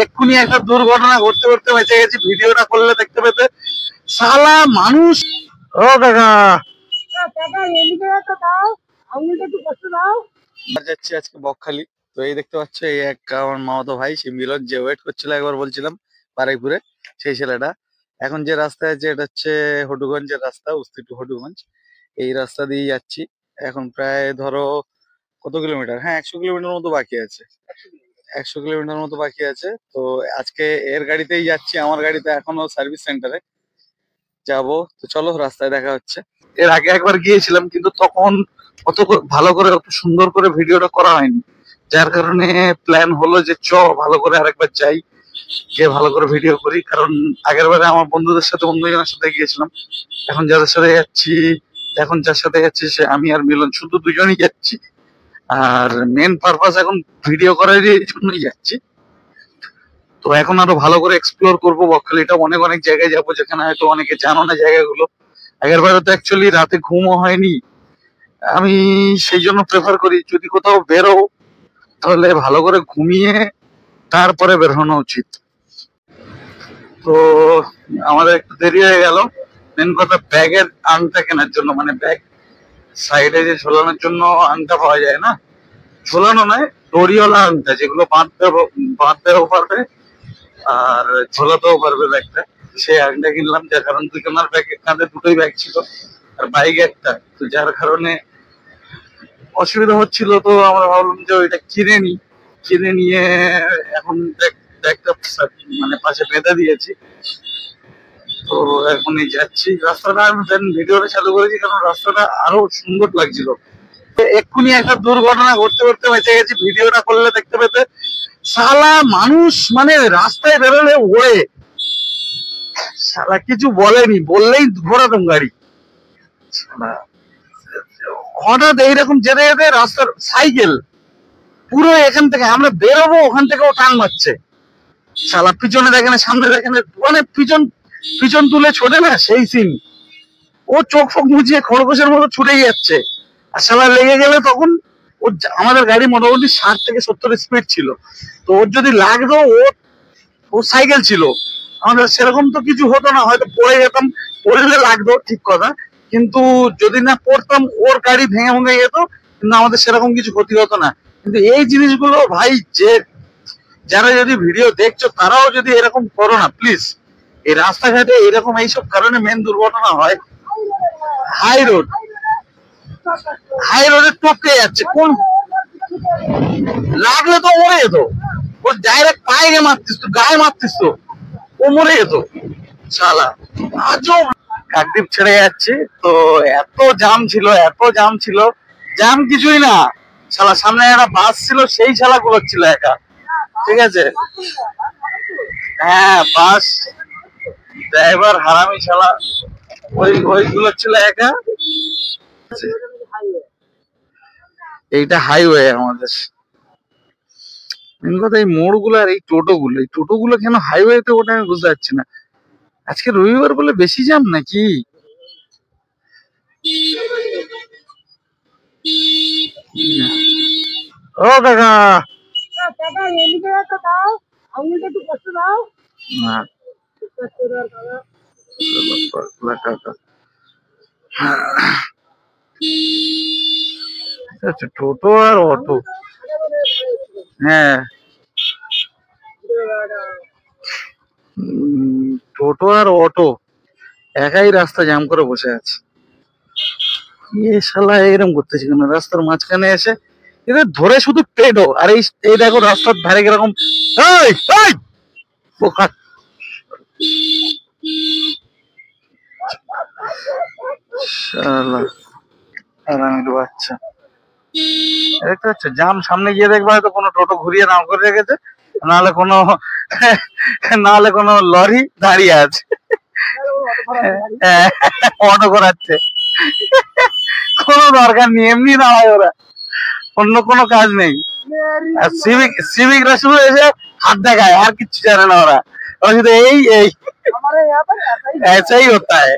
এক্ষুনি একটা দুর্ঘটনা ঘটতে ঘটতে বেঁচে গেছি, ভিডিওটা করলে দেখতে পেতে। শালা মানুষ। ও কাকা যাচ্ছি আজকে বকখালি। তো এই দেখতে পাচ্ছ, এই এক আমার মামাতো ভাই, সে মিলন, যে ওয়েট করছিল একবার বলছিলাম বারুইপুরে, সেই ছেলেটা। এখন যে রাস্তায় আছে এটা হচ্ছে হটুগঞ্জের রাস্তা, উস্তি টু হটুগঞ্জ। এই রাস্তা দিয়ে যাচ্ছি। এখন প্রায় ধরো কত কিলোমিটার, হ্যাঁ 100 কিলোমিটার মতো বাকি আছে। 100 কিলোমিটার মতো বাকি আছে। তো আজকে এর গাড়িতেই যাচ্ছি, আমার গাড়িতে এখনো সার্ভিস সেন্টারে যাবো। তো চলো, রাস্তায় দেখা হচ্ছে। এর আগে একবার গিয়েছিলাম, কিন্তু তখন অত ভালো করে, অত সুন্দর করে ভিডিওটা করা হয়নি, যার কারণে প্ল্যান হলো যে ভালো করে আরেকবার যাই, গিয়ে ভালো করে ভিডিও করি। কারণ আগের বারে আমার বন্ধুদের সাথে, অন্যজনের সাথে গিয়েছিলাম। এখন যার সাথে যাচ্ছি সে আমি আর মিলন, শুধু দুজনই যাচ্ছি। আর মেন পারপাস এখন ভিডিও করার জন্যই যাচ্ছি। তো এখন আরো ভালো করে এক্সপ্লোর করবো বকখালিটা, অনেক অনেক জায়গায় যাবো যেখানে হয়তো অনেকে জানো না জায়গাগুলো। আগের বারে তো অ্যাকচুয়ালি রাতে ঘুমও হয়নি। আমি সেই জন্য প্রেফার করি, যদি কোথাও বেরো তাহলে ভালো করে ঘুমিয়ে তারপরে বের হনো উচিত। তো আমাদের একটু দেরি হয়ে গেল। মেন কথা ব্যাগের আংটা কেনার জন্য, মানে ব্যাগ সাইডে যে ঝোলানোর জন্য আংটা পাওয়া যায় না, ঝোলানো নয়, দড়িওয়ালা আংটা, যেগুলো বাঁধতেও পারবে আর ঝোলাতেও পারবে ব্যাগটা। সেই আংটা কিনলাম, যার কারণ দুজনের ব্যাগ, কাঁধে দুটোই ব্যাগ ছিল আর বাইক একটা, তো যার কারণে অসুবিধা হচ্ছিল। তো আমরা ভাবলাম যে ওইটা কিনে নিয়ে এখন ব্যাগটা মানে পাশে বেঁধে দিয়েছি। তো এখনই যাচ্ছি। রাস্তাটা আমি ভিডিওটা চালু করেছি কারণ রাস্তাটা আরো সুন্দর লাগছিল। এক্ষুনি একটা দুর্ঘটনা ঘটতে ঘটতে বেঁচে গেছি, ভিডিওটা করলে দেখতে পেতে। শালা মানুষ, মানে রাস্তায় বেরোলে ওড়ে, শালা কিছু বলেনি, বললেই ঘোরাতাম গাড়ি। হঠাৎ এইরকম যেতে যেতে রাস্তার সাইকেল পুরো এখান থেকে আমরা বেরোবো, ওখান থেকে ও টান মারছে। শালা পিছনে দেখে না, সামনে দেখে না, মানে পিছন তুলে ছোটে না, সেই সিন। ও চোখ ফোক মুছিয়ে খরগোশের মতো ছুটে যাচ্ছে। আর শালা লেগে গেলে তখন ও, আমাদের গাড়ি মোটামুটি 60 থেকে 70 স্পিড ছিল, তো ওর যদি লাগতো, ও সাইকেল ছিল, আমাদের সেরকম তো কিছু হতো না, হয়তো পড়ে যেতাম, পড়লে লাগতো ঠিক কথা, কিন্তু যদি না পড়তাম ওর গাড়ি ভেঙে যেত, কিন্তু আমাদের সেরকম কিছু ক্ষতি হতো না। কিন্তু এই জিনিসগুলো ভাই, যে যারা যদি ভিডিও দেখছো তারাও যদি এরকম করো না প্লিজ। এই রাস্তাঘাটে এরকম এইসব কারণে মেন দুর্ঘটনা হয়। হাই রোডে টপকে যাচ্ছে, কোন লাগলে তো মরে যেত, ও ডাইরেক্ট পায়ে মারতিস তো, গায়ে মারতিস তো, ও মরে যেত। শালা আজব। কাকদ্বীপ ছেড়ে যাচ্ছি। তো এত জাম ছিল, জাম কিছুই না, শালা সামনে একটা বাস ছিল, সেই শালা গুলোচ্ছিল একা, ঠিক আছে। হ্যাঁ, বাস ড্রাইভার হারামি শালা, ওই গুলোচ্ছিল একা। এইটা হাইওয়ে আমাদের। মেন কথা এই মোড়গুলো আর এই টোটোগুলো কেন হাইওয়েতে ওটা আমি বুঝতে পারছি না। আজকে রবিবার বলে বেশি জ্যাম নাকি? ও কাকা, আচ্ছা, টোটো আর অটো। হ্যাঁ, টোটো আর অটো একাই রাস্তা জ্যাম করে বসে আছে। এ শালা এরকম করতেছি কেন রাস্তার মাঝখানে এসে? এদের ধরে শুধু পেডো। আর এই দেখো রাস্তার ধারে কিরকম, বোকা শালা আরামের বাচ্চা। দেখতে পাচ্ছ জাম, সামনে গিয়ে দেখবা হয়তো কোনো টোটো ঘুরিয়ে দাঁড় করে রেখেছে, নাহলে কোনো লরি দাঁড়িয়ে আছে, অটো করাচ্ছে। কোনো দরকার নেই, এমনি দাঁড়ায় ওরা, অন্য কোনো কাজ নেই। আর সিভিকরা শুধু এসে হাত দেখায়, আর কিচ্ছু জানে না ওরা শুধু এই ऐसा ही होता है।